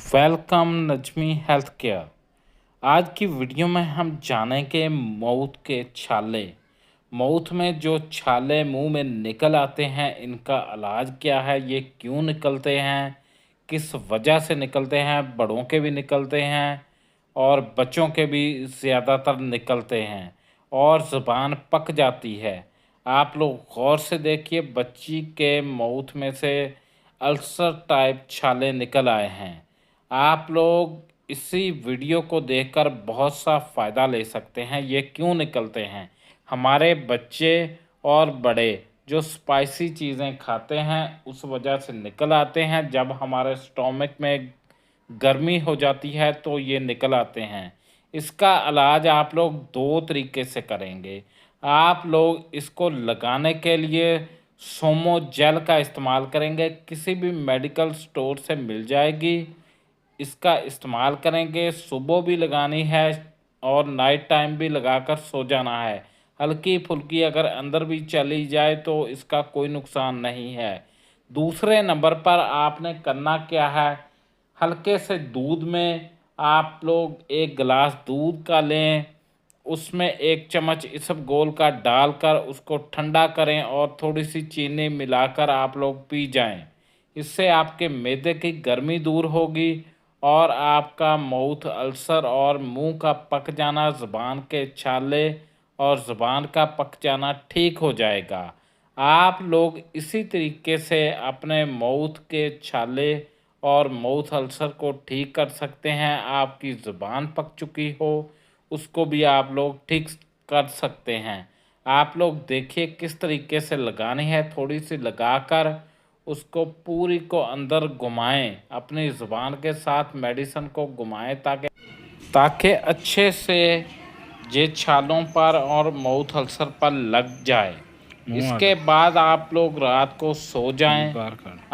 Welcome Najmi health care. आज की video में हम जानेंगे मऊत के छाले। मऊत में जो छाले मुंह में निकल आते हैं, इनका इलाज क्या है, ये क्यों निकलते हैं, किस वजह से निकलते हैं। बड़ों के भी निकलते हैं और बच्चों के भी ज़्यादातर निकलते हैं और ज़ुबान पक जाती है। आप लोग गौर से देखिए, बच्ची के माउथ में से अल्सर टाइप छाले निकल आए हैं। आप लोग इसी वीडियो को देखकर बहुत सा फ़ायदा ले सकते हैं। ये क्यों निकलते हैं? हमारे बच्चे और बड़े जो स्पाइसी चीज़ें खाते हैं, उस वजह से निकल आते हैं। जब हमारे स्टोमक में गर्मी हो जाती है तो ये निकल आते हैं। इसका इलाज आप लोग दो तरीके से करेंगे। आप लोग इसको लगाने के लिए सोमो जेल का इस्तेमाल करेंगे, किसी भी मेडिकल स्टोर से मिल जाएगी। इसका इस्तेमाल करेंगे, सुबह भी लगानी है और नाइट टाइम भी लगाकर सो जाना है। हल्की फुल्की अगर अंदर भी चली जाए तो इसका कोई नुकसान नहीं है। दूसरे नंबर पर आपने करना क्या है, हल्के से दूध में आप लोग एक गिलास दूध का लें, उसमें एक चम्मच इसबगोल का डालकर उसको ठंडा करें और थोड़ी सी चीनी मिलाकर आप लोग पी जाएं। इससे आपके मैदे की गर्मी दूर होगी और आपका माउथ अल्सर और मुंह का पक जाना, ज़ुबान के छाले और ज़ुबान का पक जाना ठीक हो जाएगा। आप लोग इसी तरीके से अपने माउथ के छाले और माउथ अल्सर को ठीक कर सकते हैं। आपकी ज़ुबान पक चुकी हो, उसको भी आप लोग ठीक कर सकते हैं। आप लोग देखिए किस तरीके से लगानी है। थोड़ी सी लगाकर उसको पूरी को अंदर घुमाएं, अपनी ज़ुबान के साथ मेडिसिन को घुमाएं ताकि ताकि अच्छे से ये छालों पर और माउथ अल्सर पर लग जाए। इसके बाद आप लोग रात को सो जाएं।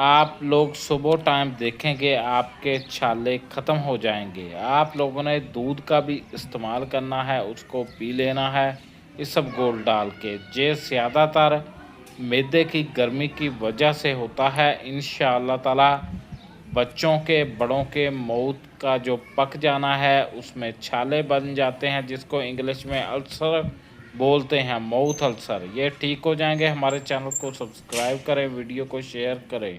आप लोग सुबह टाइम देखेंगे आपके छाले ख़त्म हो जाएंगे। आप लोगों ने दूध का भी इस्तेमाल करना है, उसको पी लेना है इसबगोल डाल के। ये ज़्यादातर मैदे की गर्मी की वजह से होता है। इंशाअल्लाह ताला बच्चों के बड़ों के माउथ का जो पक जाना है उसमें छाले बन जाते हैं, जिसको इंग्लिश में अल्सर बोलते हैं, माउथ अल्सर, ये ठीक हो जाएंगे। हमारे चैनल को सब्सक्राइब करें, वीडियो को शेयर करें।